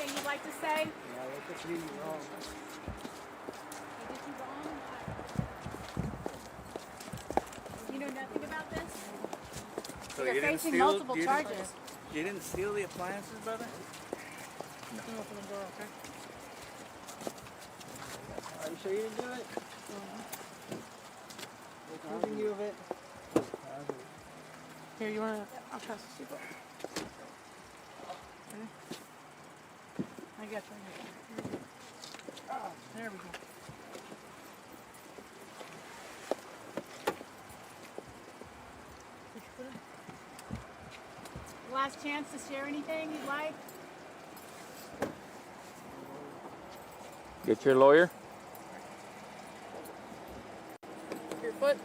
anything you'd like to say? Yeah, what did he do wrong? What did you wrong? You know nothing about this? So You're you didn't facing steal, multiple charges. You didn't steal the appliances, brother? No. Are you sure you didn't do it? They're accusing you of it. Here, you want to? I'll pass the seatbelt. Okay. I got you. Oh, there we go. Last chance to share anything you'd like? Get your lawyer. Your foot.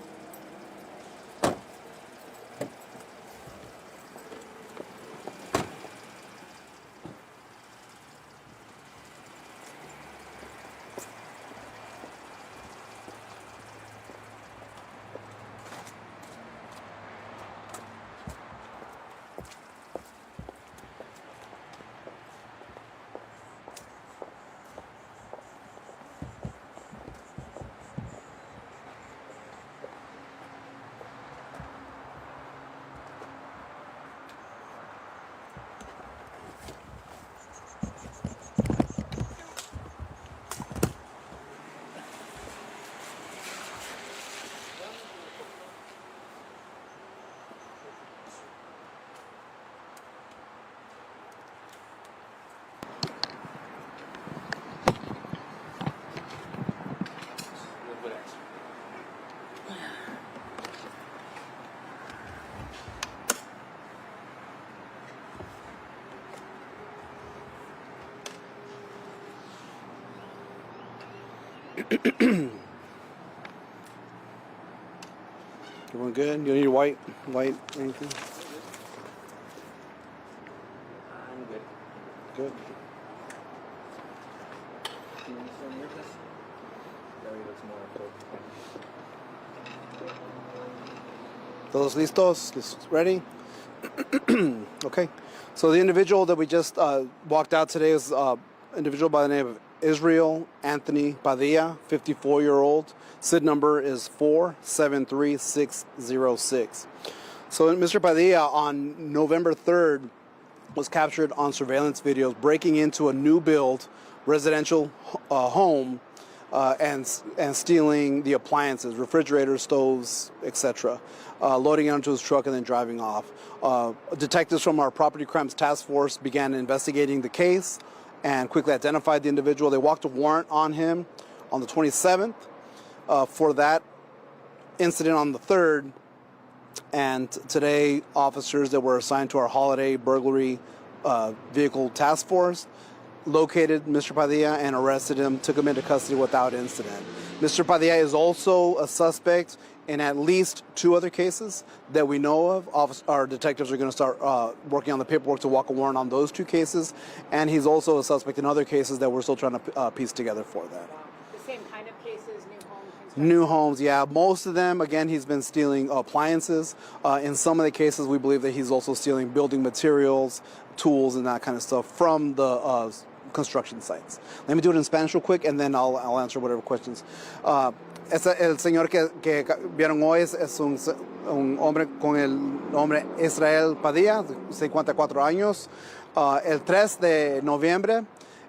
Everyone good? You need white anything? I'm good. Good. Can you send your test? That way looks more appropriate. Todos listos? Ready? Okay. So the individual that we just walked out today is an individual by the name of Israel Anthony Padilla, 54-year-old. SID number is 473606. So Mr. Padilla on November 3rd was captured on surveillance videos breaking into a new build residential home and stealing the appliances, refrigerators, stoves, etc., loading it onto his truck and then driving off. Detectives from our property crimes task force began investigating the case and quickly identified the individual. They walked a warrant on him on the 27th for that incident on the 3rd. And today, officers that were assigned to our holiday burglary vehicle task force located Mr. Padilla and arrested him, took him into custody without incident. Mr. Padilla is also a suspect in at least 2 other cases that we know of. Our detectives are going to start working on the paperwork to walk a warrant on those 2 cases. And he's also a suspect in other cases that we're still trying to piece together for that. The same kind of cases, new homes? New homes, yeah. Most of them, again, he's been stealing appliances. In some of the cases, we believe that he's also stealing building materials, tools, and that kind of stuff from the construction sites. Let me do it in Spanish real quick, and then I'll answer whatever questions. El señor que vieron hoy es un hombre con el nombre Israel Padilla, de 54 años. El 3 de noviembre,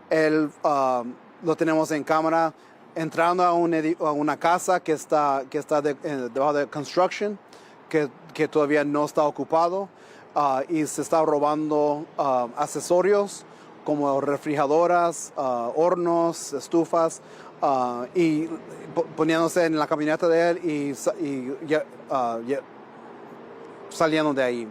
él lo tenemos en cámara entrando a una casa que está debajo de construction, que todavía no está ocupado, y se está robando accesorios como refrigeradoras, hornos, estufas, y poniéndose en la camioneta de él y saliendo de ahí.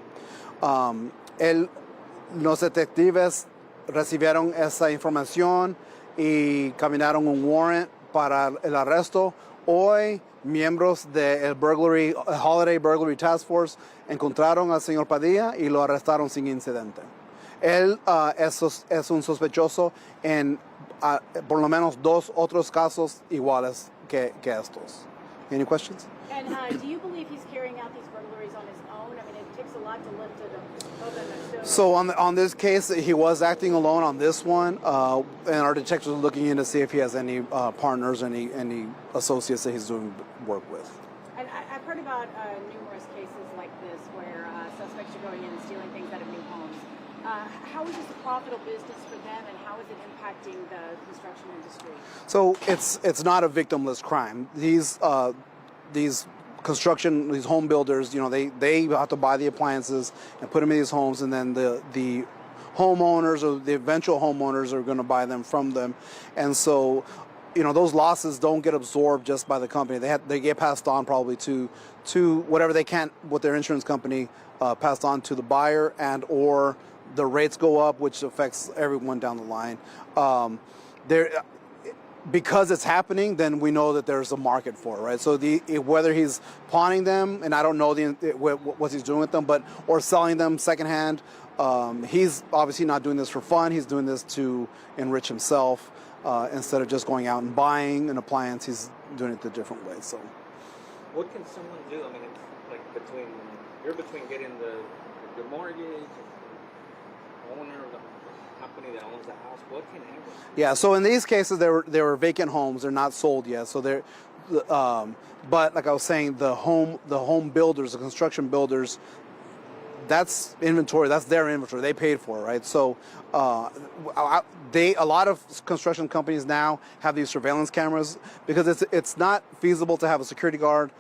Los detectives recibieron esa información y caminaron un warrant para el arresto. Hoy, miembros del Holiday Burglary Task Force encontraron al señor Padilla y lo arrestaron sin incidente. Él es un sospechoso en por lo menos 2 otros casos iguales que estos. Any questions? And do you believe he's carrying out these burglaries on his own? I mean, it takes takes a lot to lift it up. So on this case, he was acting alone on this one, and our detectives are looking in to see if he has any partners, any associates that he's doing work with. And I've heard about numerous cases like this where suspects are going in and stealing things out of new homes. How is this a profitable business for them, and how is it impacting the construction industry? So it's not a victimless crime. These home builders, they have to buy the appliances and put them in these homes, and then the homeowners or the eventual homeowners are going to buy them from them, and so those losses don't get absorbed just by the company. They get passed on probably to whatever they can with their insurance company, passed on to the buyer, and or the rates go up, which affects everyone down the line. Because it's happening, then we know that there's a market for it, right? So whether he's pawning them, and I don't know what he's doing with them, or selling them secondhand, he's obviously not doing this for fun. He's doing this to enrich himself. Instead of just going out and buying an appliance, he's doing it the different way. So, what can someone do? I mean, it's like you're between getting the mortgage, owner of the company that owns the house. What can anyone do? Yeah. So in these cases, they were vacant homes. They're not sold yet. So they're, but like I was saying, the home builders, the construction builders, that's inventory. That's their inventory. They paid for it, right? So a lot of construction companies now have these surveillance cameras because it's not feasible to have a security guard.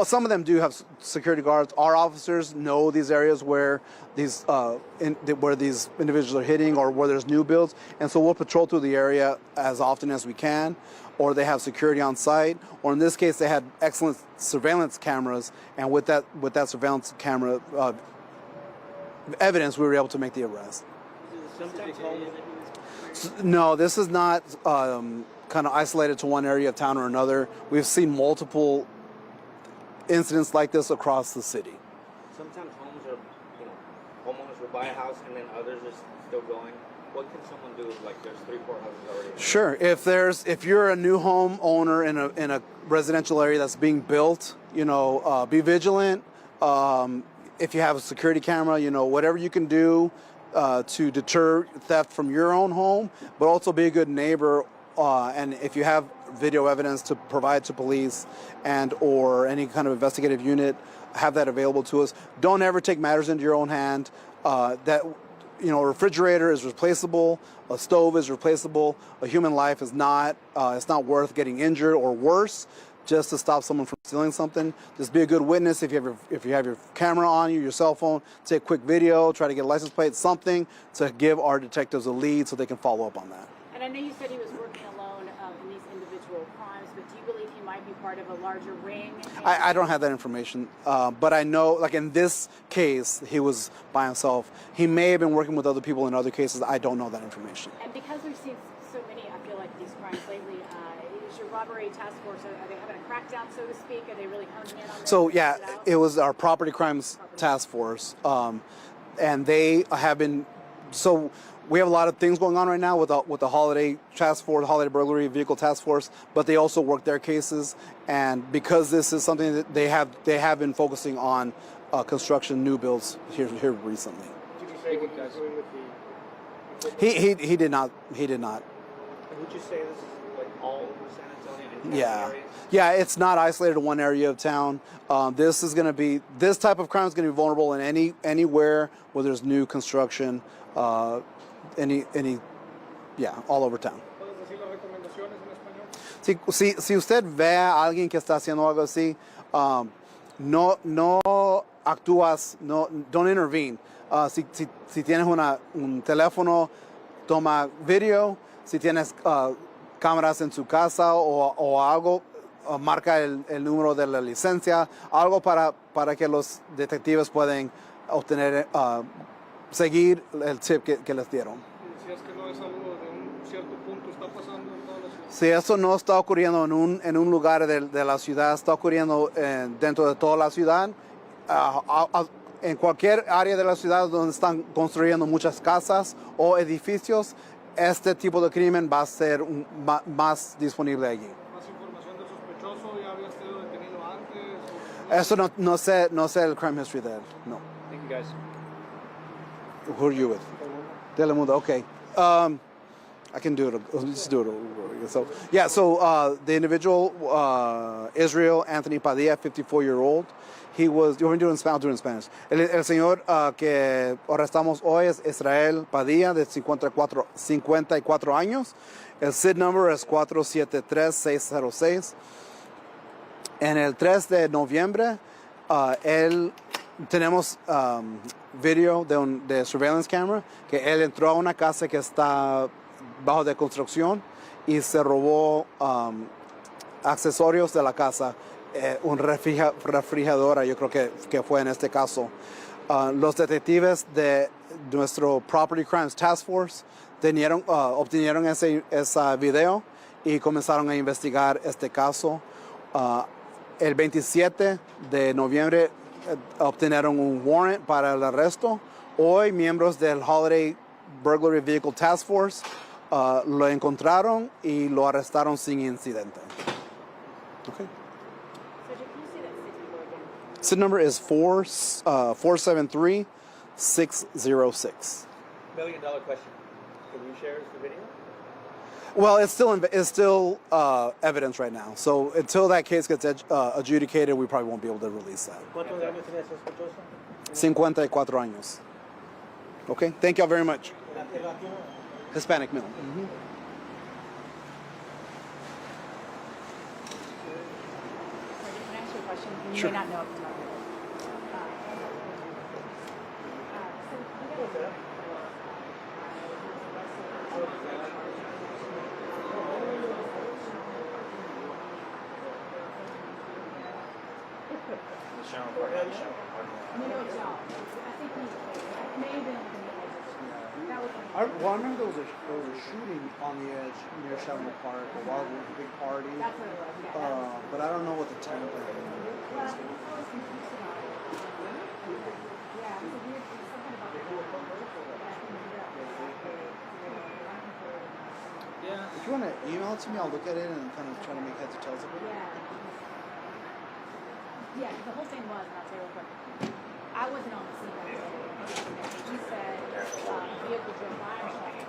Some of them do have security guards. Our officers know these areas where these individuals are hitting or where there's new builds, and so we'll patrol through the area as often as we can. Or they have security on site, or in this case, they had excellent surveillance cameras, and with that surveillance camera evidence, we were able to make the arrest. No, this is not kind of isolated to one area of town or another. We've seen multiple incidents like this across the city. Sometimes homeowners will buy a house and then others are still going. What can someone do if there's 3-4 houses already? Sure. If you're a new home owner in a residential area that's being built, be vigilant. If you have a security camera, whatever you can do to deter theft from your own home, but also be a good neighbor. And if you have video evidence to provide to police and or any kind of investigative unit, have that available to us. Don't ever take matters into your own hand. A refrigerator is replaceable, a stove is replaceable, a human life is not. It's not worth getting injured or worse just to stop someone from stealing something. Just be a good witness. If you have your camera on you, your cell phone, take a quick video, try to get a license plate, something to give our detectives a lead so they can follow up on that. And I know you said he was working alone in these individual crimes, but do you believe he might be part of a larger ring? I don't have that information, but I know, like in this case, he was by himself. He may have been working with other people in other cases. I don't know that information. And because we've seen so many, I feel like, these crimes lately, is your robbery task force, are they having a crackdown, so to speak? Are they really honing in on this? So yeah, it was our property crimes task force, and they have been. So we have a lot of things going on right now with the holiday task force, holiday burglary vehicle task force, but they also work their cases, and because this is something that they have been focusing on construction new builds here recently. Did you say what he was doing with the? He did not. Would you say this is all over San Antonio and areas? Yeah, it's not isolated to one area of town. This type of crime is going to be vulnerable in anywhere where there's new construction, all over town. Si usted ve a alguien que está haciendo algo así, no actúas, don't intervene. Si tienes un teléfono, toma video. Si tienes cámaras en su casa o algo, marca el número de la licencia, algo para que los detectives puedan obtener, seguir el tip que les dieron. Si es que no es algo de un cierto punto, está pasando en toda la ciudad. Si eso no está ocurriendo en un lugar de la ciudad, está ocurriendo dentro de toda la ciudad, en cualquier área de la ciudad donde están construyendo muchas casas o edificios, este tipo de crimen va a ser más disponible allí. ¿Más información del sospechoso? ¿Ya había sido detenido antes? Eso no sé el crime history de él, no. you guys. Who are you with? Telemundo. Okay. I can do it. Let's do it. So yeah. So the individual, Israel Anthony Padilla, 54-year-old. He was. You're doing Spanish. Doing Spanish. El señor que arrestamos hoy es Israel Padilla, de 54 años. El SID number es 473606. En el 3 de noviembre, tenemos video de surveillance camera que él entró a una casa que está bajo de construcción y se robó accesorios de la casa, un refrigerador, yo creo que fue en este caso. Los detectives de nuestro Property Crimes Task Force obtenieron ese video y comenzaron a investigar este caso. El 27 de noviembre obtenieron un warrant para el arresto. Hoy, miembros del Holiday Burglary Vehicle Task Force lo encontraron y lo arrestaron sin incidente. Okay. So can you say that SID number again? SID number is 473606. $1 million question. Can you share the video? Well, it's still evidence right now. So until that case gets adjudicated, we probably won't be able to release that. ¿Cuántos años tenía ese sospechoso? 54 años. Okay, thank you all very much. Hispanic male. Sorry, can I ask you a question? You Sure. may not know if it's not No, it's y'all. I think he may have been that was I remember there was a shooting on the edge near Chateau Park, a wild big party. that's what it was. Yeah, But I don't know what the time frame is. yeah, it was a weird something about the Yeah. If you want to email it to me, I'll look at it and kind of try to make heads or tails of it. Yeah, the whole thing was, and I'll tell you real quick, I wasn't on the scene that day. He said vehicle drove by or something.